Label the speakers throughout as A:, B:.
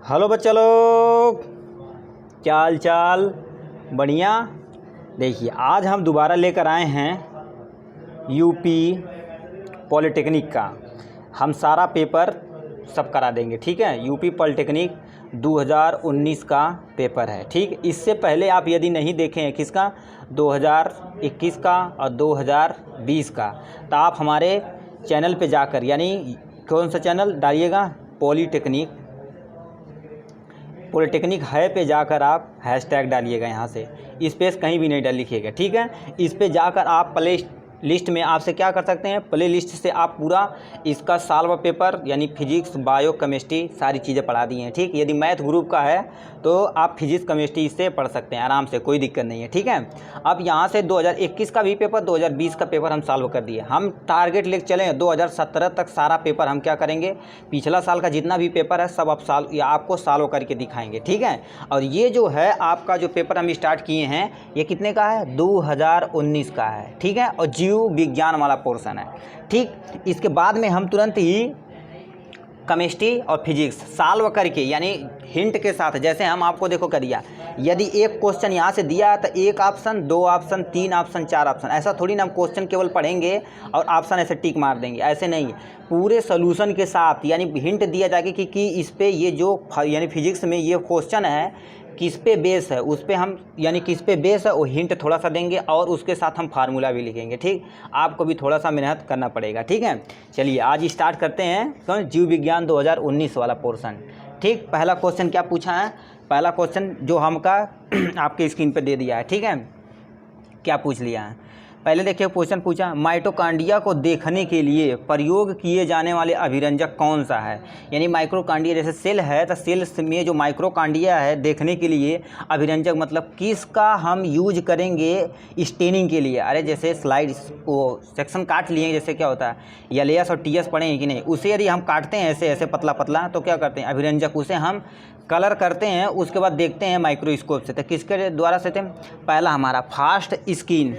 A: Hello बच्चा लोग, क्या हाल चाल? बढ़िया। देखिए, आज हम दोबारा लेकर आए हैं यूपी पॉलिटेक्निक का। हम सारा पेपर सब करा देंगे, ठीक है। यूपी पॉलिटेक्निक 2019 का पेपर है, ठीक। इससे पहले आप यदि नहीं देखे हैं किसका, 2021 का और 2020 का, तो आप हमारे चैनल पे जाकर, यानी कौन सा चैनल डालिएगा, पॉलिटेक्निक है पे जाकर आप हैशटैग डालिएगा, यहाँ से स्पेस कहीं भी नहीं लिखिएगा, ठीक है। इस पे जाकर आप प्ले लिस्ट में आपसे क्या कर सकते हैं, प्ले लिस्ट से आप पूरा इसका सॉल्व पेपर यानी फिजिक्स, बायो, केमिस्ट्री सारी चीज़ें पढ़ा दी हैं, ठीक। यदि मैथ ग्रुप का है तो आप फिजिक्स, केमिस्ट्री इससे पढ़ सकते हैं आराम से, कोई दिक्कत नहीं है, ठीक है। अब यहाँ से 2021 का भी पेपर, 2020 का पेपर हम सॉल्व कर दिए। हम टारगेट लेकर चले 2017 तक सारा पेपर हम क्या करेंगे, पिछला साल का जितना भी पेपर है सब आप आपको सॉल्व करके दिखाएंगे, ठीक है। और ये जो है आपका जो पेपर हम स्टार्ट किए हैं, ये कितने का है, 2019 का है, ठीक है। और जीव विज्ञान वाला पोर्शन है, ठीक। इसके बाद में हम तुरंत ही केमिस्ट्री और फिजिक्स सॉल्व करके, यानी हिंट के साथ, जैसे हम आपको देखो कर दिया, यदि एक क्वेश्चन यहाँ से दिया है तो एक ऑप्शन, दो ऑप्शन, तीन ऑप्शन, चार ऑप्शन, ऐसा थोड़ी ना हम क्वेश्चन केवल पढ़ेंगे और ऑप्शन ऐसे टिक मार देंगे, ऐसे नहीं। पूरे सोल्यूशन के साथ, यानी हिंट दिया जाएगा कि इस पे ये जो यानी फिजिक्स में ये क्वेश्चन है किस पे बेस है, उस पे हम यानी किस पे बेस है वो हिंट थोड़ा सा देंगे और उसके साथ हम फार्मूला भी लिखेंगे, ठीक। आपको भी थोड़ा सा मेहनत करना पड़ेगा, ठीक है। चलिए आज स्टार्ट करते हैं कौन, जीव विज्ञान 2019 वाला पोर्शन, ठीक। पहला क्वेश्चन क्या पूछा है, पहला क्वेश्चन जो हमका आपके स्क्रीन पे दे दिया है, ठीक है। क्या पूछ लिया है, पहले देखिए क्वेश्चन पूछा, माइटोकॉन्ड्रिया को देखने के लिए प्रयोग किए जाने वाले अभिरंजक कौन सा है। यानी माइक्रोकॉन्ड्रिया जैसे सेल है तो सेल में जो माइक्रोकॉन्ड्रिया है देखने के लिए अभिरंजक मतलब किसका हम यूज करेंगे स्टेनिंग के लिए। अरे जैसे स्लाइड वो सेक्शन काट लिए, जैसे क्या होता है एलियस और टीएस पढ़े हैं कि नहीं, उसे यदि हम काटते हैं ऐसे ऐसे पतला पतला तो क्या करते हैं अभिरंजक, उसे हम कलर करते हैं, उसके बाद देखते हैं माइक्रोस्कोप से। तो किसके द्वारा से थे, पहला हमारा फास्ट स्किन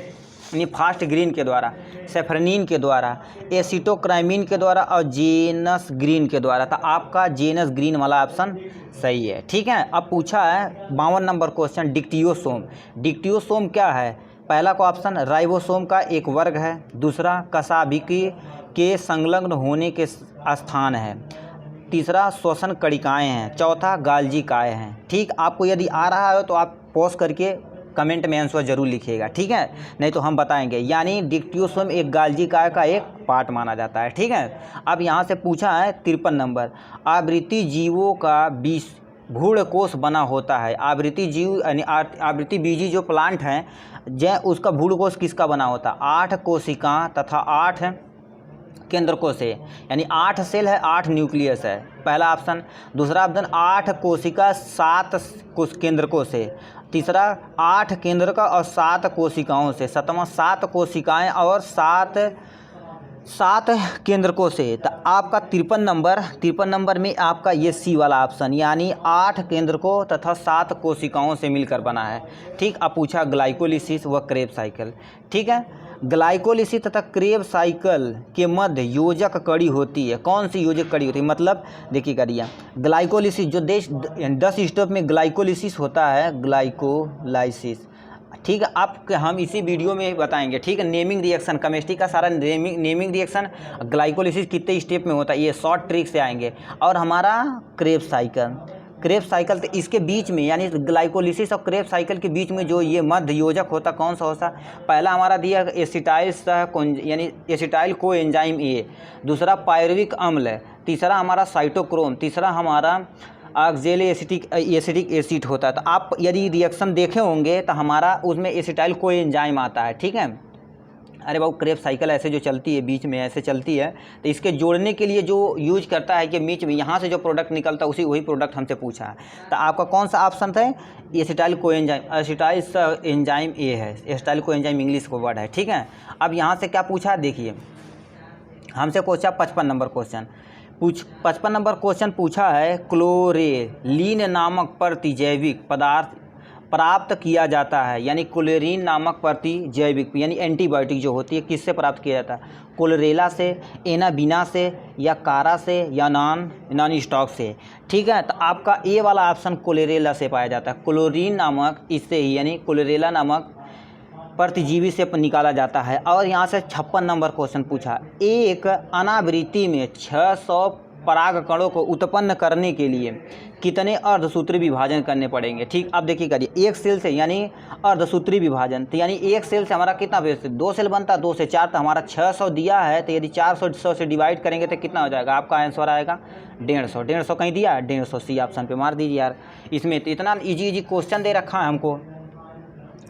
A: यानी फास्ट ग्रीन के द्वारा, सेफ्रनिन के द्वारा, एसिटोक्राइमिन के द्वारा और जेनस ग्रीन के द्वारा। तो आपका जेनस ग्रीन वाला ऑप्शन सही है, ठीक है। अब पूछा है 52 नंबर क्वेश्चन, डिक्टियोसोम। डिक्टियोसोम क्या है, पहला का ऑप्शन राइबोसोम का एक वर्ग है, दूसरा कशाभिकी के संलग्न होने के स्थान है, तीसरा श्वसन कणिकाएँ हैं, चौथा गाल्जी काय हैं, ठीक। आपको यदि आ रहा है तो आप पॉज करके कमेंट में आंसर जरूर लिखिएगा, ठीक है, नहीं तो हम बताएंगे। यानी डिक्टियोसोम एक गाल्जी काय का एक पार्ट माना जाता है, ठीक है। अब यहाँ से पूछा है 53 नंबर, आवृत्ति जीवों का भ्रूणकोश बना होता है। आवृत्ति जीव यानी आवृत्ति बीजी जो प्लांट हैं उसका भ्रूणकोश किसका बना होता है, 8 कोशिका तथा 8 केंद्रकों से, यानी 8 सेल है, 8 न्यूक्लियस है, पहला ऑप्शन। दूसरा ऑप्शन 8 कोशिका 7 केंद्रकों से, तीसरा 8 केंद्रक और 7 कोशिकाओं से, सतवां 7 कोशिकाएं और 7 केंद्रकों से। तो आपका 53 नंबर में आपका ये सी वाला ऑप्शन, यानी 8 केंद्रकों तथा 7 कोशिकाओं से मिलकर बना है, ठीक। अब पूछा ग्लाइकोलिसिस व क्रेब साइकिल, ठीक है। ग्लाइकोलिसिस तथा क्रेब साइकिल के मध्य योजक कड़ी होती है, कौन सी योजक कड़ी होती है, मतलब देखिए करिए, ग्लाइकोलिसिस जो 10 स्टेप में ग्लाइकोलिसिस होता है, ग्लाइकोलाइसिस, ठीक है। आप हम इसी वीडियो में बताएंगे, ठीक है। नेमिंग रिएक्शन, केमिस्ट्री का सारा नेमिंग रिएक्शन ग्लाइकोलिसिस कितने स्टेप में होता है, ये शॉर्ट ट्रिक से आएंगे। और हमारा क्रेब साइकिल तो इसके बीच में, यानी ग्लाइकोलिसिस और क्रेब साइकिल के बीच में जो ये मध्य योजक होता कौन सा होता, पहला हमारा दिया एसिटाइल यानी एसिटाइल को एंजाइम ए, दूसरा पायरुविक अम्ल, तीसरा हमारा साइटोक्रोम, तीसरा हमारा ऑक्जेलिक एसिटिक एसिड होता है। तो आप यदि रिएक्शन देखे होंगे तो हमारा उसमें एसिटाइल को एंजाइम आता है, ठीक है। अरे बाबू क्रेब साइकिल ऐसे जो चलती है बीच में ऐसे चलती है, तो इसके जोड़ने के लिए जो यूज करता है कि बीच में यहाँ से जो प्रोडक्ट निकलता है वही प्रोडक्ट हमसे पूछा है। तो आपका कौन सा ऑप्शन था, acetyl coenzyme, acetyl enzyme A है, एसिटाइल कोएंजाइम इंग्लिश को वर्ड है, ठीक है। अब यहाँ से क्या पूछा देखिए, हमसे पूछा 55 नंबर क्वेश्चन 55 नंबर क्वेश्चन पूछा है, क्लोरेलिन नामक प्रतिजैविक पदार्थ प्राप्त किया जाता है, यानी क्लोरीन नामक प्रतिजैविक यानी एंटीबायोटिक जो होती है किससे प्राप्त किया जाता है? क्लोरेला से, एनाबीना से, या कारा से, या नॉन स्टॉक से। ठीक है, तो आपका ए वाला ऑप्शन क्लोरेला से पाया जाता है। क्लोरीन नामक इससे ही यानी क्लोरेला नामक प्रतिजीवी से निकाला जाता है। और यहाँ से 56 नंबर क्वेश्चन पूछा, एक अनावृत्ति में 600 परागकणों को उत्पन्न करने के लिए कितने अर्धसूत्री विभाजन करने पड़ेंगे? ठीक, अब देखिए करिए, एक सेल से यानी अर्धसूत्री विभाजन, तो यानी एक सेल से हमारा कितना बेस 2 सेल बनता है, 2 से 4, तो हमारा 600 दिया है, तो यदि 400 से डिवाइड करेंगे तो कितना हो जाएगा? आपका आंसर आएगा 150। 150 कहीं दिया है, 150 सी ऑप्शन पे मार दीजिए यार। इसमें तो इतना इजी क्वेश्चन दे रखा है हमको,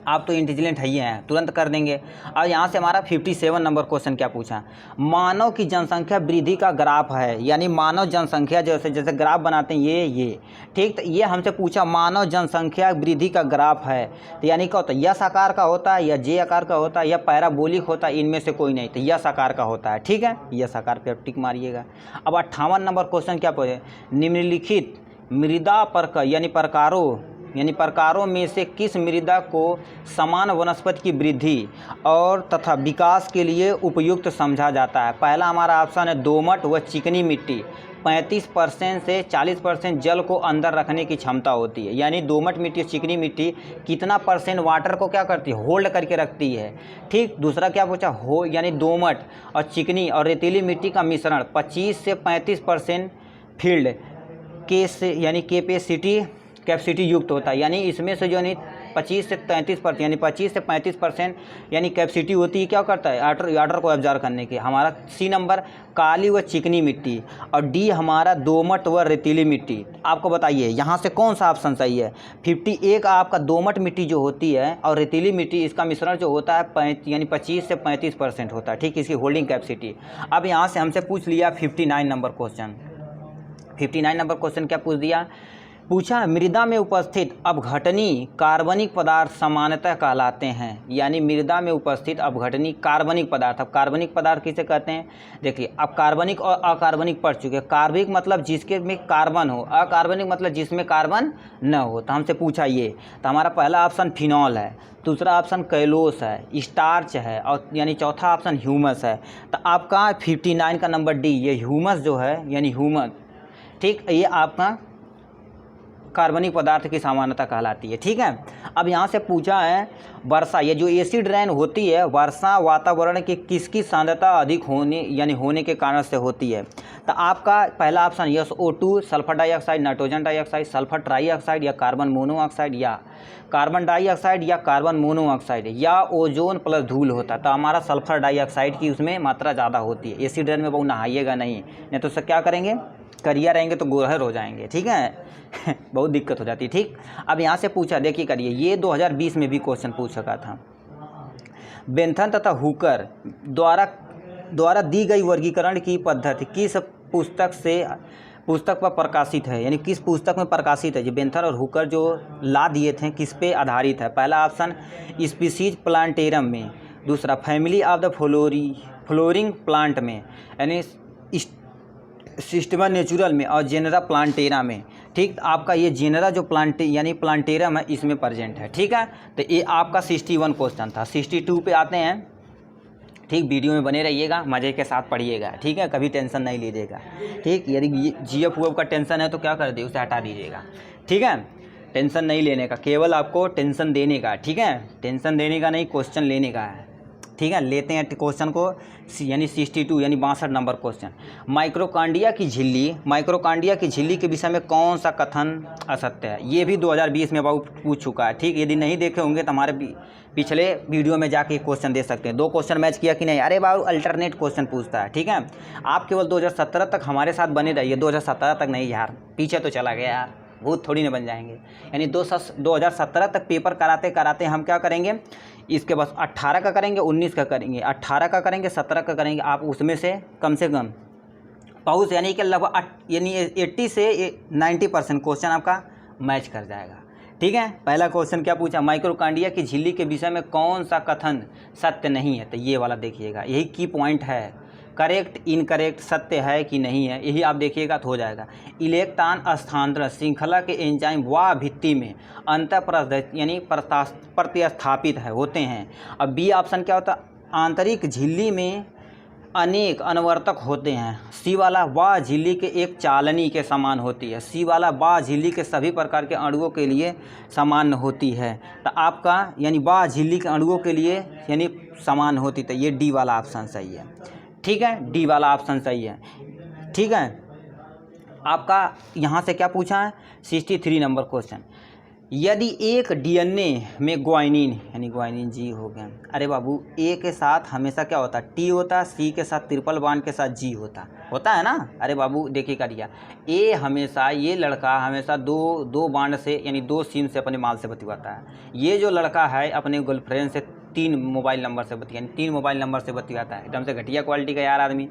A: आप तो इंटेलिजेंट ही हैं, तुरंत कर देंगे। और यहाँ से हमारा 57 नंबर क्वेश्चन क्या पूछा, मानव की जनसंख्या वृद्धि का ग्राफ है, यानी मानव जनसंख्या जैसे ग्राफ बनाते हैं ये ठीक, तो ये हमसे पूछा मानव जनसंख्या वृद्धि का ग्राफ है, तो यानी क्या होता है? यस आकार का होता है, या जे आकार का होता है, या पैराबोलिक होता है, इनमें से कोई नहीं, तो यस आकार का होता है। ठीक है, यस आकार पे टिक मारिएगा। अब 58 नंबर क्वेश्चन क्या पूछे, निम्नलिखित मृदा प्रकारों में से किस मृदा को समान वनस्पति की वृद्धि और तथा विकास के लिए उपयुक्त समझा जाता है? पहला हमारा ऑप्शन है दोमट व चिकनी मिट्टी। 35% से 40% जल को अंदर रखने की क्षमता होती है, यानी दोमट मिट्टी, चिकनी मिट्टी कितना परसेंट वाटर को क्या करती है? होल्ड करके रखती है। ठीक, दूसरा क्या पूछा, यानी दोमट और चिकनी और रेतीली मिट्टी का मिश्रण 25 से 35% फील्ड के से यानी कैपेसिटी युक्त होता है, यानी इसमें से जो नहीं 25 से 33% यानी 25 से 35% यानी कैपेसिटी होती है, क्या करता है? वाटर को एब्जॉर्ब करने की। हमारा सी नंबर काली व चिकनी मिट्टी, और डी हमारा दोमट व रेतीली मिट्टी। आपको बताइए यहाँ से कौन सा ऑप्शन सही है? 51 आपका दोमट मिट्टी जो होती है और रेतीली मिट्टी, इसका मिश्रण जो होता है यानी 25 से 35% होता है। ठीक, इसकी होल्डिंग कैपेसिटी। अब यहाँ से हमसे पूछ लिया 59 नंबर क्वेश्चन। 59 नंबर क्वेश्चन क्या पूछा, मृदा में उपस्थित अपघटनी कार्बनिक पदार्थ सामान्यतः कहलाते हैं, यानी मृदा में उपस्थित अपघटनी कार्बनिक पदार्थ। अब कार्बनिक पदार्थ किसे कहते हैं? देखिए, अब कार्बनिक और अकार्बनिक पढ़ चुके हैं। कार्बनिक मतलब जिसके में कार्बन हो, अकार्बनिक मतलब जिसमें कार्बन न हो। तो हमसे पूछा ये, तो हमारा पहला ऑप्शन फिनॉल है, दूसरा ऑप्शन कैलोस है, स्टार्च है, और यानी चौथा ऑप्शन ह्यूमस है। तो आपका 59 का नंबर डी, ये ह्यूमस जो है यानी ह्यूमस, ठीक, ये आपका कार्बनिक पदार्थ की सामान्यता कहलाती है। ठीक है, अब यहाँ से पूछा है वर्षा, ये जो एसिड रेन होती है, वर्षा वातावरण की किसकी सांद्रता अधिक होने के कारण से होती है? तो आपका पहला option SO2 sulphur dioxide, nitrogen dioxide, sulphur trioxide, या कार्बन मोनोऑक्साइड, या कार्बन डाइऑक्साइड, या कार्बन मोनोऑक्साइड, या ओजोन प्लस धूल होता है। तो हमारा सल्फर डाइऑक्साइड की उसमें मात्रा ज़्यादा होती है। एसिड रेन में बहुत नहाइएगा नहीं तो उससे क्या करेंगे, करिया रहेंगे तो गोरहर हो जाएंगे। ठीक है बहुत दिक्कत हो जाती है। ठीक, अब यहाँ से पूछा, देखिए करिए, ये 2020 में भी क्वेश्चन पूछ सका था। बेंथन तथा हुकर द्वारा दी गई वर्गीकरण की पद्धति किस पुस्तक पर प्रकाशित है, यानी किस पुस्तक में प्रकाशित है? जो बेंथन और हुकर जो ला दिए थे किस पे आधारित है? पहला ऑप्शन स्पीसीज प्लांटेरम में, दूसरा family of the flowering plant में, यानी सिस्टमा नेचुरल में, और जेनरा प्लांटेरा में। ठीक, आपका ये जेनरा जो प्लांटेरम है इसमें प्रेजेंट है। ठीक है, तो ये आपका 61 क्वेश्चन था। 62 पे आते हैं। ठीक, वीडियो में बने रहिएगा, मज़े के साथ पढ़िएगा। ठीक है, कभी टेंशन नहीं लीजिएगा। ठीक, यदि GF का टेंशन है तो क्या कर दिए, उसे हटा दीजिएगा। ठीक है, टेंशन नहीं लेने का, केवल आपको टेंशन देने का। ठीक है, टेंशन देने का नहीं, क्वेश्चन लेने का है। ठीक है, लेते हैं क्वेश्चन को, यानी 62 यानी 62 नंबर क्वेश्चन। माइक्रोकांडिया की झिल्ली के विषय में कौन सा कथन असत्य है? ये भी 2020 में बहुत पूछ चुका है। ठीक, यदि नहीं देखे होंगे तो हमारे पिछले वीडियो में जाके क्वेश्चन दे सकते हैं। 2 क्वेश्चन मैच किया कि नहीं? अरे बाबू अल्टरनेट क्वेश्चन पूछता है। ठीक है, आप केवल 2017 तक हमारे साथ बने रहिए। 2017 तक नहीं यार, पीछे तो चला गया यार, भूत थोड़ी ना बन जाएंगे। यानी 2017 तक पेपर कराते कराते हम क्या करेंगे, इसके बस 18 का करेंगे, 19 का करेंगे, 18 का करेंगे, 17 का करेंगे। आप उसमें से कम पहुँच यानी कि लगभग यानी 80 से 90% क्वेश्चन आपका मैच कर जाएगा। ठीक है, पहला क्वेश्चन क्या पूछा, माइक्रोकांडिया की झिल्ली के विषय में कौन सा कथन सत्य नहीं है? तो ये वाला देखिएगा, यही की पॉइंट है। करेक्ट इनकरेक्ट, सत्य है कि नहीं है, यही आप देखिएगा तो हो जाएगा। इलेक्ट्रॉन स्थानांतरण श्रृंखला के एंजाइम व भित्ति में अंतःप्रस्थ यानी प्रतिस्थापित है होते हैं। अब बी ऑप्शन क्या होता है, आंतरिक झिल्ली में अनेक अनुवर्तक होते हैं। सी वाला व झिल्ली के एक चालनी के समान होती है। सी वाला व झिल्ली के सभी प्रकार के अणुओं के लिए समान होती है। तो आपका यानी व झिल्ली के अणुओं के लिए यानी समान होती, तो ये डी वाला ऑप्शन सही है। ठीक है, डी वाला ऑप्शन सही है। ठीक है, आपका यहाँ से क्या पूछा है, 63 नंबर क्वेश्चन, यदि एक डीएनए में ग्वाइनिन यानी ग्वाइनिन जी हो गया, अरे बाबू ए के साथ हमेशा क्या होता है, टी होता है, सी के साथ ट्रिपल बॉन्ड के साथ जी होता है ना। अरे बाबू देखिए करिए, ए हमेशा, ये लड़का हमेशा दो बॉन्ड से यानी 2 सिम से अपने माल से बतिवाता है। ये जो लड़का है अपने गर्लफ्रेंड से 3 मोबाइल नंबर से यानी 3 मोबाइल नंबर से बतिवाता है। एकदम से घटिया क्वालिटी का यार आदमी।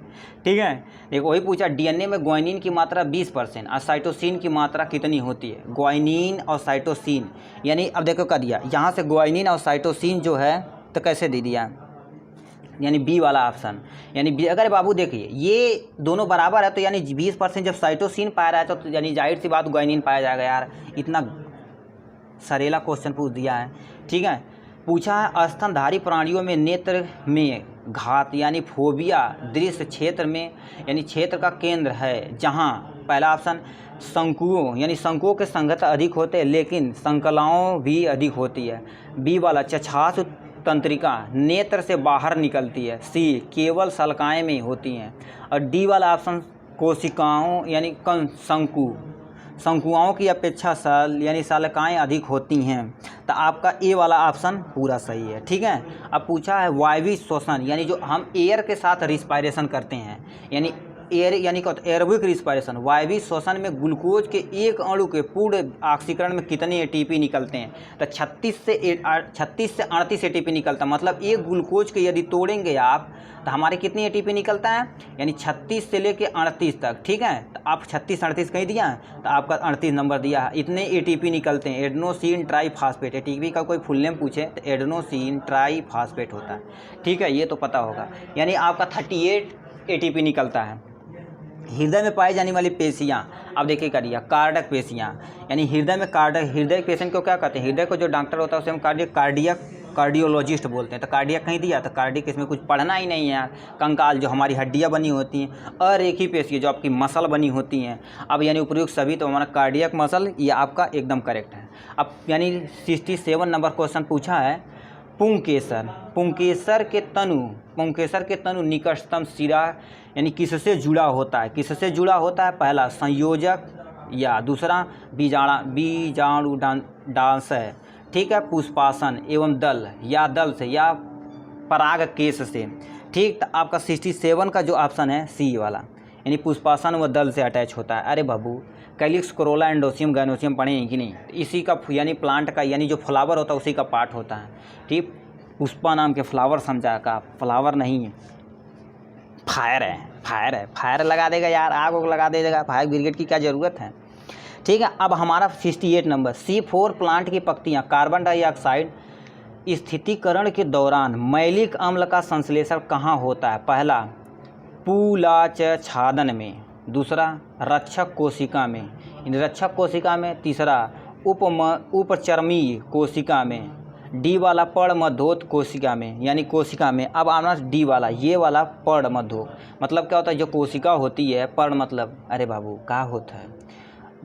A: ठीक है, देखो वही पूछा, डीएनए में ग्वाइनिन की मात्रा 20% और साइटोसिन की मात्रा कितनी होती है। ग्वाइनिन और साइटोसिन यानी अब देखो क्या दिया, यहाँ से ग्वाइनिन और साइटोसिन जो है तो कैसे दे दिया, यानी बी वाला ऑप्शन, यानी बी। अगर बाबू देखिए ये दोनों बराबर है तो यानी 20% जब साइटोसिन पाया रहा है तो यानी जाहिर सी बात ग्वाइनिन पाया जाएगा। यार इतना सरेला क्वेश्चन पूछ दिया है। ठीक है, पूछा है स्तनधारी प्राणियों में नेत्र में घात यानी फोबिया दृश्य क्षेत्र में यानी क्षेत्र का केंद्र है जहां, पहला ऑप्शन शंकुओं यानी शंकुओं के संघनता अधिक होते हैं लेकिन संकलाओं भी अधिक होती है। बी वाला चछास तंत्रिका नेत्र से बाहर निकलती है। सी केवल सलकाएं में होती हैं। और डी वाला ऑप्शन कोशिकाओं यानी शंकुआओं की अपेक्षा यानी सालकाएँ अधिक होती हैं। तो आपका ए वाला ऑप्शन पूरा सही है। ठीक है, अब पूछा है वायवीय श्वसन यानी जो हम एयर के साथ रिस्पायरेशन करते हैं यानी एयर यानी क्या होता है, एरोबिक रिस्पायरेशन। वायवीय श्वसन में ग्लूकोज के एक अणु के पूर्ण ऑक्सीकरण में कितने एटीपी निकलते हैं, तो 36 से 38 एटीपी निकलता है। मतलब एक ग्लूकोज के यदि तोड़ेंगे आप तो हमारे कितनी एटीपी निकलता है, यानी 36 से लेके 38 तक। ठीक है, तो आप 36-38 कहीं दिया है तो आपका 38 नंबर दिया है। इतने एटीपी निकलते हैं। एडेनोसिन ट्राईफॉस्फेट, एटीपी का कोई फुल नेम पूछे तो एडेनोसिन ट्राईफॉस्फेट होता है। ठीक है, ये तो पता होगा। यानी आपका 38 एटीपी निकलता है। हृदय में पाई जाने वाली पेशियाँ, अब देखिए करिए, कार्डियक पेशियाँ यानी हृदय में हृदय पेशेंट को क्या कहते हैं, हृदय को जो डॉक्टर होता है उसे हम कार्डियोलॉजिस्ट बोलते हैं। तो कार्डियक कहीं दिया तो कार्डियक इसमें कुछ पढ़ना ही नहीं है यार। कंकाल जो हमारी हड्डियाँ बनी होती हैं, अरेखी पेशी जो आपकी मसल बनी होती हैं। अब यानी उपयुक्त सभी, तो हमारा कार्डियक मसल ये आपका एकदम करेक्ट है। अब यानी 67 नंबर क्वेश्चन पूछा है, पुंकेसर के तनु निकटतम सिरा यानी किससे जुड़ा होता है, किससे जुड़ा होता है। पहला संयोजक या दूसरा बीजाणुडांशय। ठीक है, पुष्पासन एवं दल या दल से या पराग केश से। ठीक, तो आपका 67 का जो ऑप्शन है सी वाला, यानी पुष्पासन व दल से अटैच होता है। अरे बाबू कैलिक्स, कोरोला, एंडोसियम, गाइनोसियम पढ़े हैं कि नहीं, इसी का यानी प्लांट का यानी जो फ्लावर होता है उसी का पार्ट होता है। ठीक, पुष्पा नाम के फ्लावर समझा का, फ्लावर नहीं है, फायर है। फायर लगा देगा यार, आग लगा देगा, फायर ब्रिगेड की क्या ज़रूरत है। ठीक है, अब हमारा 68 नंबर, C4 प्लांट की पत्तियां कार्बन डाइऑक्साइड स्थितीकरण के दौरान मैलिक अम्ल का संश्लेषण कहाँ होता है। पहला पूलाच्छादन में, दूसरा रक्षक कोशिका में, तीसरा उपचर्मीय कोशिका में, डी वाला पर्णमध्योत कोशिका में यानी कोशिका में। अब आना डी वाला, ये वाला पर्णमध्योत मतलब क्या होता है, जो कोशिका होती है, पर्ण मतलब अरे बाबू क्या होता है,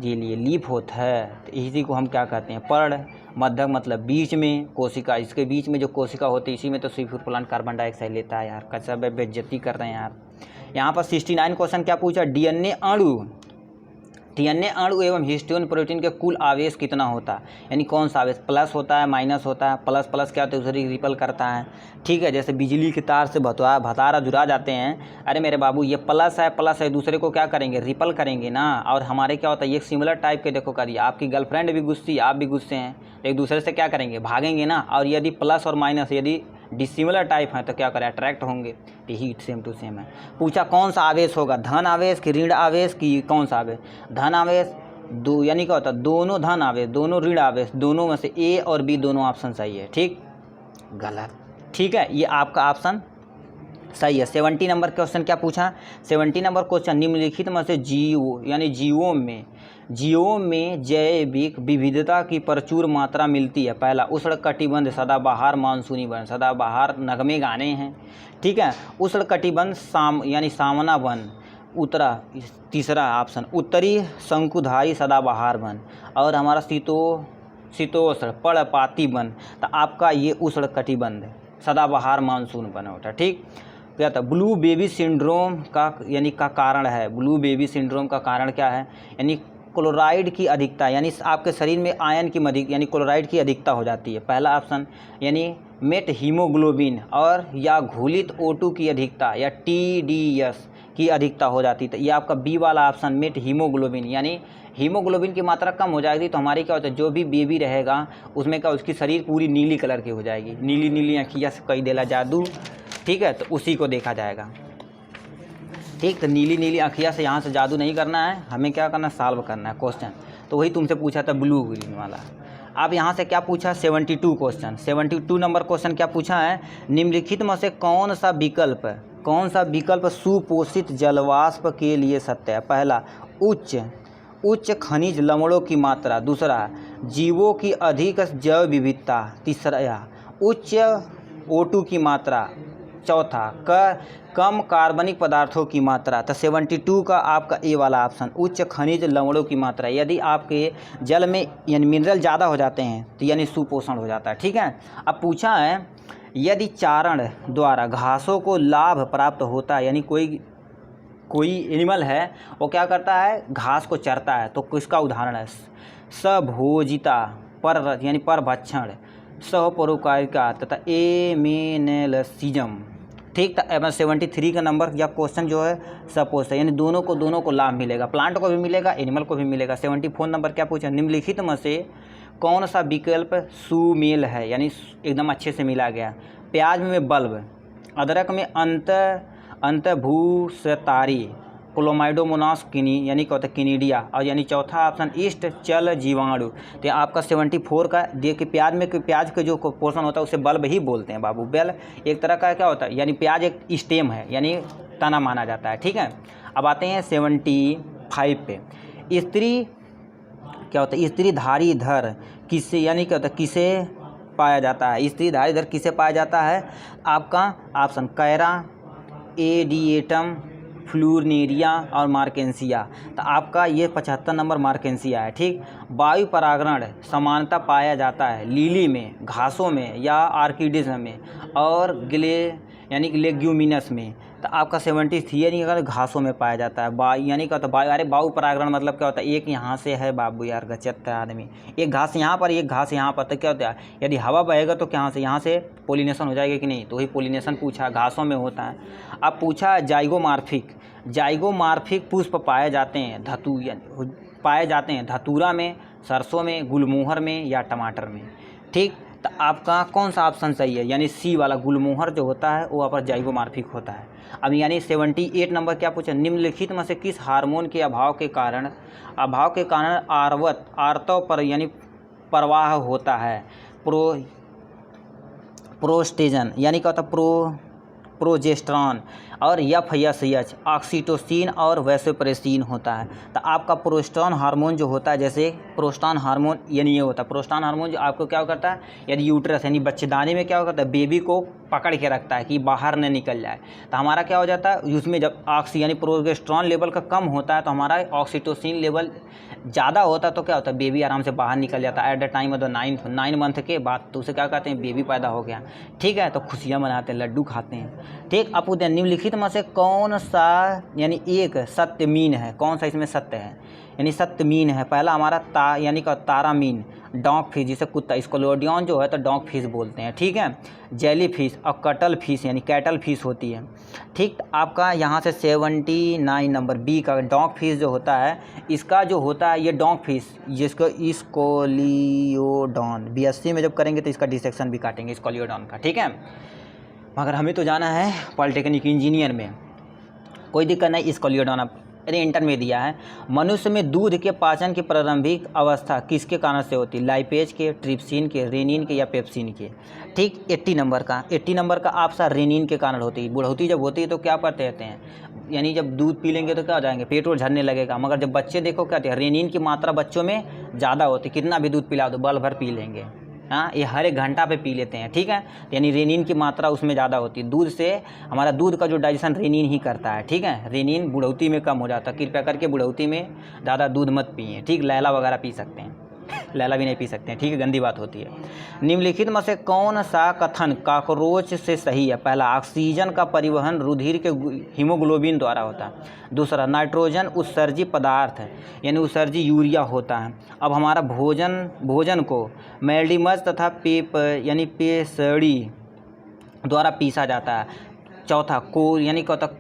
A: ये लिए लीफ होता है, तो इसी को हम क्या कहते हैं पर्ण। मध्यक मतलब बीच में, कोशिका इसके बीच में जो कोशिका होती है, इसी में तो C4 प्लांट कार्बन डाइऑक्साइड लेता है यार। कैसा बेइज्जती कर रहे हैं यार। यहाँ पर 69 क्वेश्चन क्या पूछा, डीएनए अणु एवं हिस्टोन प्रोटीन के कुल आवेश कितना होता है, यानी कौन सा आवेश, प्लस होता है माइनस होता है। प्लस क्या होता है, दूसरी रिपल करता है। ठीक है, जैसे बिजली के तार से भतारा जुड़ा जाते हैं। अरे मेरे बाबू ये प्लस है, दूसरे को क्या करेंगे, रिपल करेंगे ना। और हमारे क्या होता है, ये सिमिलर टाइप के देखो करिए, आपकी गर्लफ्रेंड भी गुस्सी, आप भी गुस्से हैं, एक दूसरे से क्या करेंगे, भागेंगे ना। और यदि प्लस और माइनस यदि डिसिमिलर टाइप है तो क्या करें, अट्रैक्ट होंगे। यही सेम टू सेम है। पूछा कौन सा आवेश होगा, धन आवेश कि ऋण आवेश कि कौन सा आवेश। धन आवेश दो यानी क्या होता है, दोनों धन आवेश दोनों ऋण आवेश, दोनों में से ए और बी दोनों ऑप्शन सही है। ठीक, गलत। ठीक है, ये आपका ऑप्शन सही है। 70 नंबर क्वेश्चन क्या पूछा, 70 नंबर क्वेश्चन निम्नलिखित में से जीवों में जैविक विविधता की प्रचुर मात्रा मिलती है। पहला, उष्णकटिबंध सदाबहार मानसूनी वन, सदाबहार नगमे गाने हैं, ठीक है। उष्णकटिबंध सामना वन, तीसरा ऑप्शन उत्तरी शंकुधारी सदाबहार वन, और हमारा शीतोष्ण पर्णपाती वन। तो आपका ये उष्णकटिबंध सदाबहार मानसून वन होता है, ठीक। क्या था, ब्लू बेबी सिंड्रोम का कारण है। ब्लू बेबी सिंड्रोम का कारण क्या है, यानी क्लोराइड की अधिकता, यानी आपके शरीर में आयन की यानी क्लोराइड की अधिकता हो जाती है। पहला ऑप्शन यानी मेट हीमोग्लोबिन और या घुलित O2 की अधिकता या TDS की अधिकता हो जाती है। तो ये आपका बी वाला ऑप्शन मेट हीमोग्लोबिन, यानी हीमोग्लोबिन की मात्रा कम हो जाएगी तो हमारी क्या होता है, जो भी बेबी रहेगा उसमें क्या उसकी शरीर पूरी नीली कलर की हो जाएगी, नीली नीली आँखियाँ से कई देला जादू, ठीक है। तो उसी को देखा जाएगा, ठीक। तो नीली नीली आँखियाँ से यहाँ से जादू नहीं करना है, हमें क्या करना है, सॉल्व करना है क्वेश्चन। तो वही तुमसे पूछा था ब्लू ग्रीन वाला। अब यहाँ से क्या पूछा, 72 क्वेश्चन, 72 नंबर क्वेश्चन क्या पूछा है, निम्नलिखित में से कौन सा विकल्प सुपोषित जलवाष्प के लिए सत्य है। पहला, उच्च खनिज लवणों की मात्रा, दूसरा जीवों की अधिक जैव विविधता, तीसरा उच्च O2 की मात्रा, चौथा कम कार्बनिक पदार्थों की मात्रा। तो 72 का आपका ए वाला ऑप्शन उच्च खनिज लवणों की मात्रा। यदि आपके जल में यानी मिनरल ज़्यादा हो जाते हैं तो यानी सुपोषण हो जाता है, ठीक है। अब पूछा है यदि चारण द्वारा घासों को लाभ प्राप्त होता है, यानी कोई एनिमल है वो क्या करता है, घास को चरता है, तो किसका उदाहरण है, सभोजिता यानी परभक्षण, सहपरोपकारिता तथा एमेनेलसिज्म, ठीक। तो 73 का नंबर या क्वेश्चन जो है सपोज है, यानी दोनों को लाभ मिलेगा, प्लांट को भी मिलेगा, एनिमल को भी मिलेगा। 74 नंबर क्या पूछा, निम्नलिखित में से कौन सा विकल्प सुमेल है, यानी एकदम अच्छे से मिला गया। प्याज में बल्ब, अदरक में अंतभूसतारी, क्लोमाइडोमोनास यानी क्या होता है किनीडिया, और यानी चौथा ऑप्शन ईस्ट चल जीवाणु। तो आपका 74 का देखिए, प्याज के जो पोर्शन होता है उसे बल्ब ही बोलते हैं बाबू। बेल एक तरह का क्या होता है, यानी प्याज एक स्टेम है, यानी तना माना जाता है, ठीक है। अब आते हैं 75 पे, स्त्री क्या होता है, स्त्रीधारी धर किसे, यानी क्या होता है किसे पाया जाता है, स्त्रीधारी धर किसे पाया जाता है। आपका ऑप्शन कैरा, एडिएटम, फ्लूरनेरिया और मार्केंसिया। तो आपका ये 75 नंबर मार्केंसिया है, ठीक। वायु परागण समानता पाया जाता है लिली में, घासों में या आर्किडिस में, और यानी लेग्यूमिनस में। तो आपका 73 यानी अगर घासों में पाया जाता है, यानी क्या होता है अरे वायु परागण मतलब क्या होता है, एक यहाँ से है बाबू यार गचत आदमी, एक घास यहाँ पर एक घास यहाँ पर, तो क्या होता है यदि हवा बहेगा तो यहाँ से पोलिनेशन हो जाएगा कि नहीं, तो वही पोलिनेशन पूछा, घासों में होता है। अब पूछा जाइगोमार्फिक पुष्प पाए जाते हैं धतूरा में, सरसों में, गुलमोहर में या टमाटर में, ठीक। तो आपका कौन सा ऑप्शन सही है, यानी सी वाला गुलमोहर जो होता है वो पर जाइगोमार्फिक होता है। अब यानी 78 नंबर क्या पूछा, निम्नलिखित में से किस हार्मोन के अभाव के कारण आर्तव पर यानी प्रवाह होता है, प्रोस्टेजन यानी क्या होता है प्रोजेस्टेरॉन, और FSH ऑक्सीटोसिन और वैसोप्रेसिन होता है। तो आपका प्रोस्टेरॉन हार्मोन जो होता है, जैसे प्रोस्टेरॉन हार्मोन यानी ये होता है, प्रोस्टेरॉन हार्मोन जो आपको क्या करता है, यदि यूट्रस यानी बच्चेदानी में क्या करता है, बेबी को पकड़ के रखता है कि बाहर न निकल जाए। तो हमारा क्या हो जाता है, उसमें जब यानी प्रोजेस्टेरॉन लेवल का कम होता है तो हमारा ऑक्सीटोसिन लेवल ज़्यादा होता है, तो क्या होता है बेबी आराम से बाहर निकल जाता है at the time of the 9 month के बाद। तो उसे क्या कहते हैं, बेबी पैदा हो गया, ठीक है। तो खुशियाँ मनाते हैं, लड्डू खाते हैं, ठीक। अब पूछते हैं निम्नलिखित में से कौन सा यानी एक सत्य मीन है, कौन सा इसमें सत्य है, यानी सत्य मीन है। पहला हमारा यानी का तारा मीन, डॉग फिश जिसे कुत्ता, स्कोलोडियन जो है तो डॉग फिश बोलते हैं, ठीक है। जेली फिश और कटल फिश यानी कैटल फिश होती है, ठीक। आपका यहाँ से 79 नंबर बी का डॉग फिश जो होता है, इसका जो होता है ये डॉग फिश जिसको स्कोलियोडॉन, BSc में जब करेंगे तो इसका डिसेक्शन भी काटेंगे स्कोलियोडॉन का, ठीक है। मगर हमें तो जाना है पॉलिटेक्निक इंजीनियर में, कोई दिक्कत नहीं, स्कोलियोडॉन आप यानी इंटर में दिया है, मनुष्य में दूध के पाचन की प्रारंभिक अवस्था किसके कारण से होती है? लाइपेज के, ट्रिप्सिन के, रेनिन के या पेप्सिन के। ठीक, 80 नंबर का आपसा रेनिन के कारण होती है। बुढ़ौती जब होती है तो क्या करते रहते हैं, यानी जब दूध पी लेंगे तो क्या हो जाएंगे, पेट और झड़ने लगेगा। मगर जब बच्चे देखो क्या होती है, रेनिन की मात्रा बच्चों में ज़्यादा होती है, कितना भी दूध पिला दो बल भर पी लेंगे। हाँ, ये हर एक घंटा पे पी लेते हैं। ठीक है, यानी रेनिन की मात्रा उसमें ज़्यादा होती है। दूध से हमारा दूध का जो डाइजेशन रेनिन ही करता है। ठीक है, रेनिन बुढ़ौती में कम हो जाता है। कृपया करके बुढ़ौती में ज़्यादा दूध मत पिए। ठीक, लैला वगैरह पी सकते हैं, लैला भी नहीं पी सकते हैं। ठीक है, गंदी बात होती है। निम्नलिखित में से कौन सा कथन कॉकरोच से सही है? पहला, ऑक्सीजन का परिवहन रुधिर के हीमोग्लोबिन द्वारा होता है। दूसरा, नाइट्रोजन उत्सर्जी पदार्थ है, यानी उत्सर्जी यूरिया होता है। अब हमारा भोजन को मेल्डिमस तथा पेसड़ी द्वारा पीसा जाता है। चौथा, यानी क्या होता है,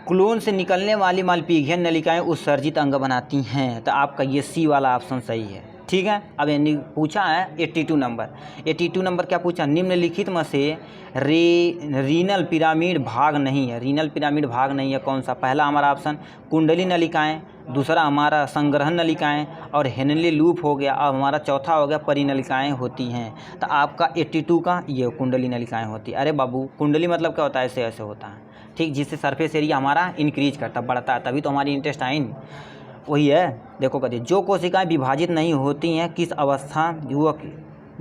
A: क्लोन से निकलने वाली मालपीघियन नलिकाएं उत्सर्जित अंग बनाती हैं। तो आपका ये सी वाला ऑप्शन सही है। ठीक है, अब यानी पूछा है 82 नंबर क्या पूछा? निम्नलिखित में से रीनल पिरामिड भाग नहीं है। रीनल पिरामिड भाग नहीं है कौन सा? पहला हमारा ऑप्शन कुंडली नलिकाएं, दूसरा हमारा संग्रहण नलिकाएं और हेनली लूप हो गया। अब हमारा चौथा हो गया परिनलिकाएं होती हैं। तो आपका 82 का ये कुंडली नलिकाएं होती है। अरे बाबू, कुंडली मतलब क्या होता है? ऐसे होता है। ठीक, जिससे सरफेस एरिया हमारा इंक्रीज करता, बढ़ता है, तभी तो हमारी इंटेस्टाइन वही है। देखो कहते जो कोशिकाएं विभाजित नहीं होती हैं, किस अवस्था युवक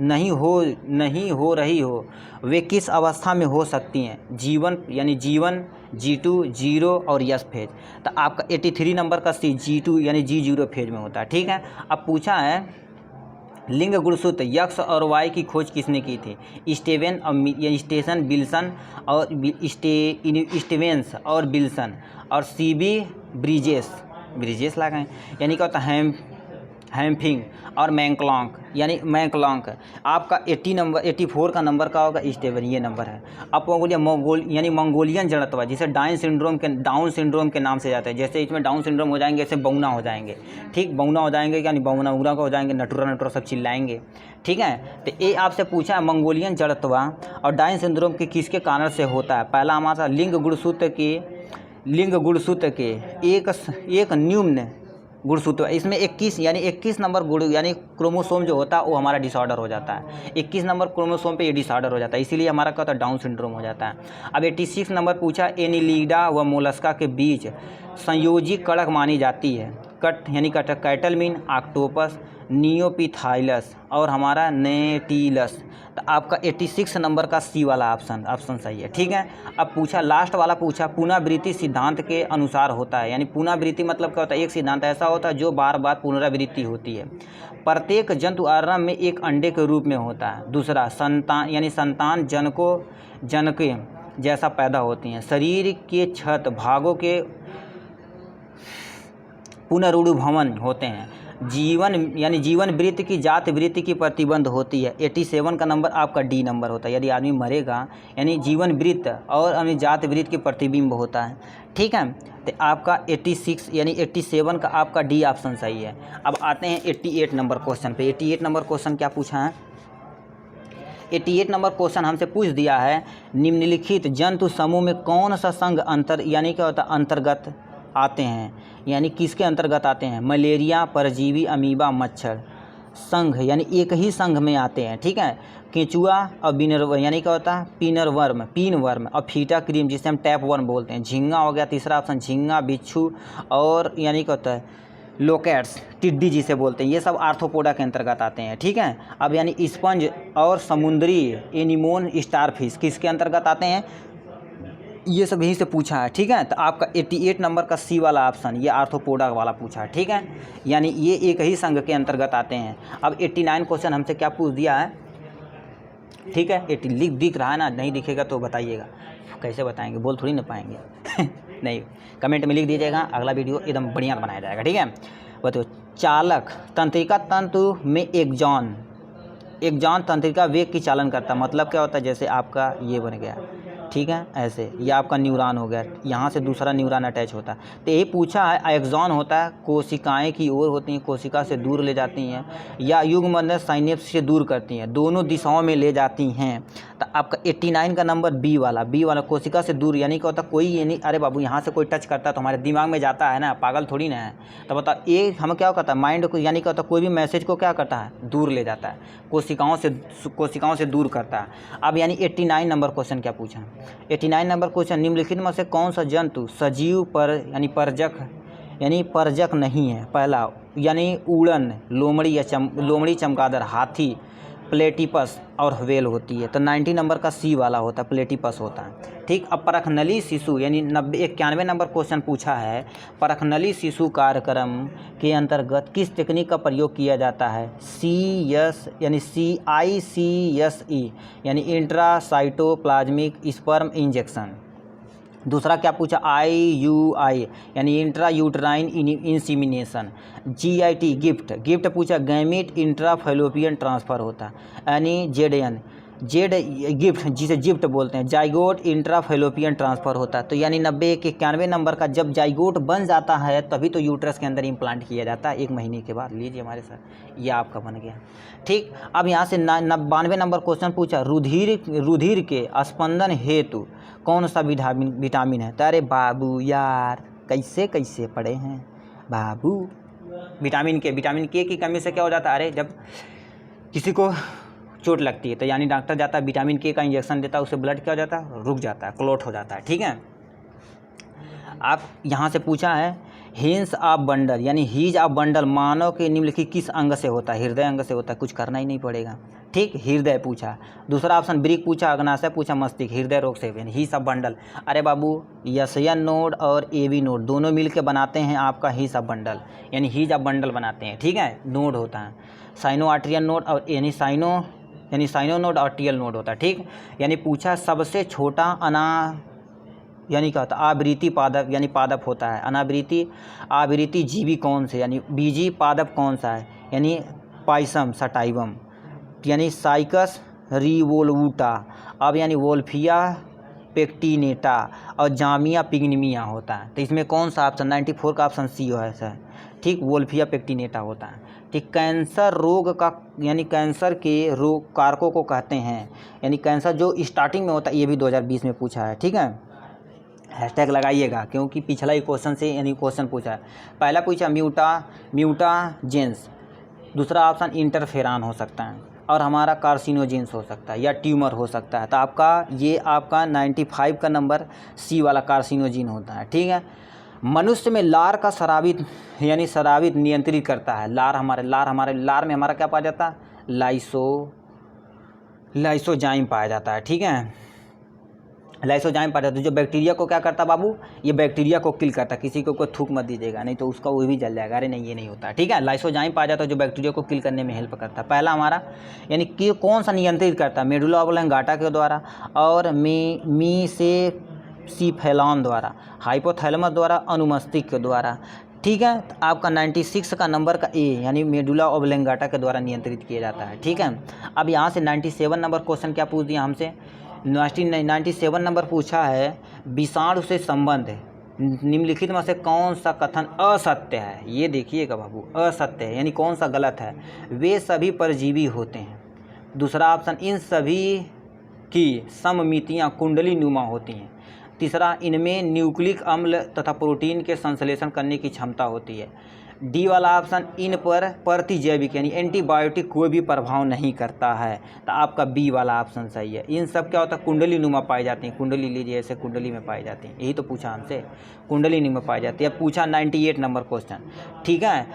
A: नहीं हो रही हो, वे किस अवस्था में हो सकती हैं? जीवन, यानी जीवन, G2, 0 और यस फेज। तो आपका 83 नंबर का सी G2 यानी G0 फेज में होता है। ठीक है, अब पूछा है लिंग गुणसूत्र यक्स और वाई की खोज किसने की थी? स्टेवेंस, विल्सन और विल्सन और सीबी ब्रिजेस लगाएं, यानी क्या होता है, हैम्फिंग और मैक्लॉन्क। आपका 84 का नंबर का होगा स्टेवन, ये नंबर है। अब मंगोलियन जड़त्व, जिसे डाउन सिंड्रोम के नाम से जाता है। जैसे इसमें डाउन सिंड्रोम हो जाएंगे, ऐसे बौना हो जाएंगे। ठीक, बौना हो जाएंगे, यानी बौना उगरा का हो जाएंगे, नटुरा सब चिल्लाएंगे। ठीक है, तो ये आपसे पूछा है मंगोलियन जड़त्व और डाउन सिंड्रोम के किसके कारण से होता है? पहला हमारा लिंग गुणसूत्र के एक न्यून गुणसूत्र, इसमें 21 नंबर गुण यानी क्रोमोसोम जो होता है वो हमारा डिसऑर्डर हो जाता है। 21 नंबर क्रोमोसोम पे ये डिसऑर्डर हो जाता है, इसीलिए हमारा क्या होता है, डाउन सिंड्रोम हो जाता है। अब 86 नंबर पूछा एनिलिडा व मोलस्का के बीच संयोजी कड़क मानी जाती है। कैटलमीन, ऑक्टोपस, नियोपिथाइलस और हमारा नेटिलस। तो आपका 86 नंबर का सी वाला ऑप्शन सही है। ठीक है, अब पूछा लास्ट वाला पूछा पुनरावृत्ति सिद्धांत के अनुसार होता है। यानी पुनरावृत्ति मतलब क्या होता है? एक सिद्धांत ऐसा होता है जो बार बार पुनरावृत्ति होती है। प्रत्येक जंतु आरंभ में एक अंडे के रूप में होता है। दूसरा, संतान जनके जैसा पैदा होती हैं। शरीर के छत भागों के पुनरुद्भवन होते हैं। जीवन वृत्ति की जात वृत्ति की प्रतिबंध होती है। 87 का नंबर आपका डी नंबर होता है। यदि आदमी मरेगा यानी जीवन वृत्त और यानी जात वृत्त की प्रतिबिंब होता है। ठीक है, तो आपका 87 का आपका डी ऑप्शन सही है। अब आते हैं 88 नंबर क्वेश्चन पे। 88 नंबर क्वेश्चन क्या पूछा है? 88 नंबर क्वेश्चन हमसे पूछ दिया है निम्नलिखित जंतु समूह में कौन सा संघ यानी क्या होता है अंतर्गत आते हैं, यानी किसके अंतर्गत आते हैं? मलेरिया, परजीवी, अमीबा, मच्छर संघ, यानी एक ही संघ में आते हैं। ठीक है, केंचुआ और बीनरवर्म, यानी क्या होता है पीनवर्म और फीटा क्रीम, जिसे हम टैप वर्म बोलते हैं। झींगा हो गया तीसरा ऑप्शन, झींगा, बिच्छू और यानी क्या होता है लोकेट्स, टिड्डी जिसे बोलते हैं। ये सब आर्थ्रोपोडा के अंतर्गत आते हैं। ठीक है, अब यानी स्पंज और समुद्री एनीमोन, स्टारफिश किसके अंतर्गत आते हैं? ये सब यहीं से पूछा है। ठीक है, तो आपका 88 नंबर का सी वाला ऑप्शन ये आर्थ्रोपोडा वाला पूछा है। ठीक है, यानी ये एक ही संघ के अंतर्गत आते हैं। अब 89 क्वेश्चन हमसे क्या पूछ दिया है? ठीक है, 80 दिख रहा है ना? नहीं दिखेगा तो बताइएगा, कैसे बताएंगे, बोल थोड़ी ना पाएंगे नहीं, कमेंट में लिख दीजिएगा, अगला वीडियो एकदम बढ़िया बनाया जाएगा। ठीक है, बताओ चालक तंत्रिका तंतु में एक जॉन तंत्रिका वेग की चालन करता, मतलब क्या होता है? जैसे आपका ये बन गया ठीक है, ऐसे ये आपका न्यूरॉन हो गया, यहाँ से दूसरा न्यूरॉन अटैच होता है। तो यही पूछा है, एक्सॉन होता है, कोशिकाएं की ओर होती हैं, कोशिका से दूर ले जाती हैं, या युग्मनज साइनेप्स से दूर करती हैं, दोनों दिशाओं में ले जाती हैं। तो आपका 89 का नंबर बी वाला कोशिका से दूर, यानी क्या होता है, कोई ये नहीं, अरे बाबू यहाँ से कोई टच करता है तो हमारे दिमाग में जाता है ना, पागल थोड़ी ना है। तो बताओ ये हम क्या करता है, माइंड को, यानी क्या होता है, कोई भी मैसेज को क्या करता है, दूर ले जाता है, कोशिकाओं से दूर करता है। अब यानी 89 नंबर क्वेश्चन क्या पूछा, 89 नंबर क्वेश्चन, निम्नलिखित में से कौन सा जंतु सजीव यानी परजक नहीं है। पहला यानी उड़न, लोमड़ी, चमगादड़, हाथी, प्लेटिपस और व्हेल होती है। तो 90 नंबर का सी वाला होता है, प्लेटिपस होता है। ठीक, अब परखनली शिशु यानी 91 नंबर क्वेश्चन पूछा है, परखनली शिशु कार्यक्रम के अंतर्गत किस तकनीक का प्रयोग किया जाता है। CICSE यानी इंट्रासाइटोप्लाज्मिक स्पर्म इंजेक्शन। दूसरा क्या पूछा, IUI यानी इंट्रा यूटराइन इंसीमिनेशन। GIT गिफ्ट पूछा, गैमीट इंट्राफैलोपियन ट्रांसफ़र होता है। यानी जेड गिफ्ट जिसे गिफ्ट बोलते हैं, जाइगोट इंट्राफैलोपियन ट्रांसफ़र होता है। तो यानी 91 नंबर का जब जाइगोट बन जाता है तभी तो यूट्रस के अंदर इम्प्लांट किया जाता है 1 महीने के बाद। लीजिए हमारे साथ, ये आपका बन गया। ठीक, अब यहाँ से 92 नंबर क्वेश्चन पूछा, रुधिर के स्पंदन हेतु कौन सा विटामिन है। तो अरे बाबू यार कैसे पढ़े हैं बाबू, विटामिन के की कमी से क्या हो जाता है, अरे जब किसी को चोट लगती है तो यानी डॉक्टर जाता है, विटामिन के का इंजेक्शन देता है, उससे ब्लड क्या हो जाता है, रुक जाता है, क्लॉट हो जाता है। ठीक है, आप यहाँ से पूछा है, हिंस ऑफ बंडल यानी हीज ऑफ बंडल मानव के निम्नलिखित किस अंग से होता है, हृदय अंग से होता है, कुछ करना ही नहीं पड़ेगा। ठीक, हृदय पूछा। दूसरा ऑप्शन ब्रिक पूछा, अग्नाशय पूछा, मस्तिष्क, हृदय रोग से हीस ऑफ बंडल। अरे बाबू यशयन नोड और एवी नोड दोनों मिल के बनाते हैं आपका हीस ऑफ बंडल, यानी हीज ऑफ बंडल बनाते हैं। ठीक है, नोड होता है साइनो आर्ट्रियल नोड और यानी साइनो नोड और टियल नोड होता है। ठीक, यानी पूछा सबसे छोटा यानी क्या होता है, आवृत्ति पादप यानी पादप होता है। आवृत्ति जीवी कौन से, यानी बीजी पादप कौन सा है, यानी पाइसम सटाइवम, यानी साइकस रिवोल्वूटा, अब यानी वोल्फिया पेक्टिनेटा और जामिया पिग्निमिया होता है। तो इसमें कौन सा ऑप्शन 94 का ऑप्शन सी है सर। ठीक, वोल्फिया पेक्टिनेटा होता है। ठीक, कैंसर रोग का यानी कैंसर के रोग कारकों को कहते हैं, यानी कैंसर जो स्टार्टिंग में होता है, ये भी 2020 में पूछा है। ठीक है, हैशटैग लगाइएगा क्योंकि पिछला ही क्वेश्चन से यानी क्वेश्चन पूछा है। पहला पूछा म्यूटाजेंस, दूसरा ऑप्शन इंटरफेरॉन हो सकता है और हमारा कार्सिनोजेंस हो सकता है या ट्यूमर हो सकता है। तो आपका 95 का नंबर सी वाला कार्सिनोजिन होता है। ठीक है, मनुष्य में लार का शराबित नियंत्रित करता है। लार में हमारा क्या पाया जाता है, लाइसोजाइम पाया जाता है। ठीक है, लाइसोजाइम पाया जाता है, जो बैक्टीरिया को क्या करता है बाबू, ये बैक्टीरिया को किल करता है। किसी को कोई थूक मत दीजिएगा, नहीं तो उसका वो भी जल जाएगा। अरे नहीं, ये नहीं होता है। ठीक है, लाइसोजाइम पाया जाता है जो बैक्टीरिया को किल करने में हेल्प करता है। पहला हमारा यानी कि कौन सा नियंत्रित करता है, मेडुला ऑब्लांगाटा के द्वारा और मीसेंसिफेलॉन द्वारा, हाइपोथैलेमस द्वारा, अनुमस्तिष्क के द्वारा। ठीक है, तो आपका 96 का नंबर का ए यानी मेडुला ऑब्लांगाटा के द्वारा नियंत्रित किया जाता है। ठीक है, अब यहाँ से 97 नंबर क्वेश्चन क्या पूछ दिया हमसे, 97 नंबर पूछा है, विषाणु से संबंध निम्नलिखित में से कौन सा कथन असत्य है। ये देखिएगा बाबू, असत्य है यानी कौन सा गलत है, वे सभी परजीवी होते हैं। दूसरा ऑप्शन, इन सभी की सममितियाँ कुंडली नुमा होती हैं। तीसरा, इनमें न्यूक्लिक अम्ल तथा प्रोटीन के संश्लेषण करने की क्षमता होती है। डी वाला ऑप्शन, इन पर प्रतिजैविक यानी एंटीबायोटिक कोई भी प्रभाव नहीं करता है। तो आपका बी वाला ऑप्शन सही है। इन सब क्या होता है, कुंडली नुमा पाई जाती हैं। कुंडली लीजिए, ऐसे कुंडली में पाई जाती हैं, यही तो पूछा हमसे, कुंडली नुमा पाई जाती है। अब पूछा 98 नंबर क्वेश्चन। ठीक है,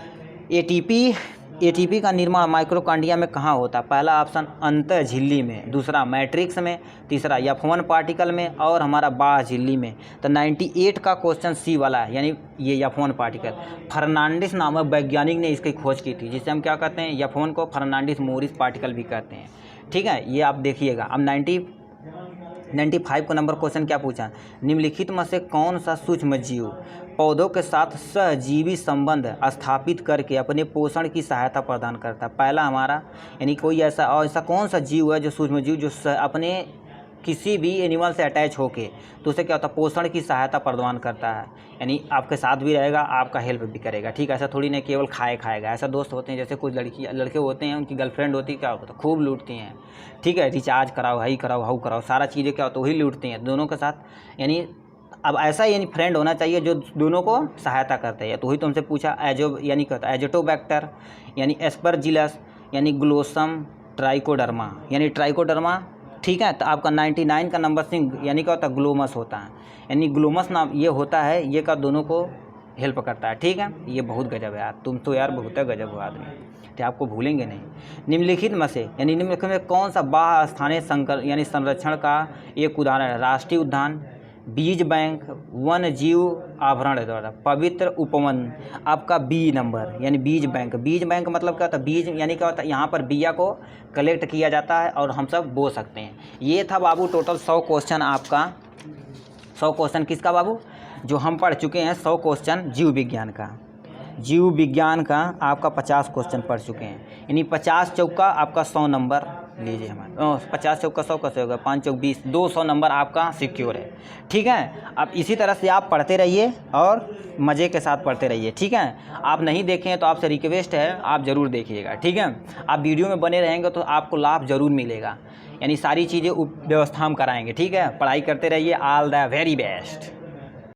A: एटीपी का निर्माण माइक्रोकांडिया में कहाँ होता है। पहला ऑप्शन अंतः झिल्ली में, दूसरा मैट्रिक्स में, तीसरा F1 पार्टिकल में और हमारा बाह्य झिल्ली में। तो 98 का क्वेश्चन सी वाला है, यानी ये F1 पार्टिकल। फर्नांडिस नामक वैज्ञानिक ने इसकी खोज की थी, जिसे हम क्या कहते हैं, F1 को फर्नांडिस मोरिस पार्टिकल भी कहते हैं। ठीक है, ये आप देखिएगा। अब 95 को नंबर क्वेश्चन क्या पूछा, निम्नलिखित में से कौन सा सूक्ष्म जीव पौधों के साथ सहजीवी संबंध स्थापित करके अपने पोषण की सहायता प्रदान करता है। पहला हमारा यानी कोई ऐसा कौन सा जीव है जो सूक्ष्म जीव जो अपने किसी भी एनिमल से अटैच होके, तो उससे क्या होता है, पोषण की सहायता प्रदान करता है, यानी आपके साथ भी रहेगा, आपका हेल्प भी करेगा, ठीक है। ऐसा थोड़ी नहीं केवल खाएगा। ऐसा दोस्त होते हैं, जैसे कुछ लड़के होते हैं, उनकी गर्लफ्रेंड होती है, क्या होता है, खूब लूटती हैं, ठीक है, रिचार्ज कराओ, हाई कराओ, हाउ कराओ, सारा चीज़ें क्या होता है, वही लूटती हैं दोनों के साथ। यानी अब ऐसा यानी फ्रेंड होना चाहिए जो दोनों को सहायता करते हैं। तो वही तुमसे पूछा यानी कहता एजोटोबैक्टर, यानी एस्परजिलस, यानी ग्लोसम ट्राइकोडर्मा, यानी ट्राइकोडर्मा, ठीक है। तो आपका 99 का नंबर सिंह यानी क्या होता है, ग्लोमस होता है, यानी ग्लोमस नाम ये होता है, ये का दोनों को हेल्प करता है, ठीक है। ये बहुत गजब है यार, तुम तो यार बहुत गजब हो आदमी, ठीक, आपको भूलेंगे नहीं। निम्नलिखित में से यानी निम्नलिखित में कौन सा बाह्य स्थानीय यानी संरक्षण का एक उदाहरण है, राष्ट्रीय उद्यान, बीज बैंक, वन जीव आवरण द्वारा पवित्र उपवन, आपका बी नंबर, यानी बीज बैंक मतलब क्या होता है, बीज यानी क्या होता है, यहाँ पर बिया को कलेक्ट किया जाता है और हम सब बो सकते हैं। ये था बाबू टोटल 100 क्वेश्चन आपका, 100 क्वेश्चन किसका बाबू, जो हम पढ़ चुके हैं 100 क्वेश्चन जीव विज्ञान का आपका 50 क्वेश्चन पढ़ चुके हैं, यानी 50 चौका आपका 100 नंबर लीजिए हमारे, 50 चौका 100 कैसे होगा, 5 चौक 20, 200 नंबर आपका सिक्योर है, ठीक है। अब इसी तरह से आप पढ़ते रहिए और मज़े के साथ पढ़ते रहिए, ठीक है। आप नहीं देखें हैं तो आपसे रिक्वेस्ट है, आप ज़रूर देखिएगा, ठीक है। आप वीडियो में बने रहेंगे तो आपको लाभ ज़रूर मिलेगा, यानी सारी चीज़ें व्यवस्था हम कराएंगे, ठीक है। पढ़ाई करते रहिए, ऑल द वेरी बेस्ट।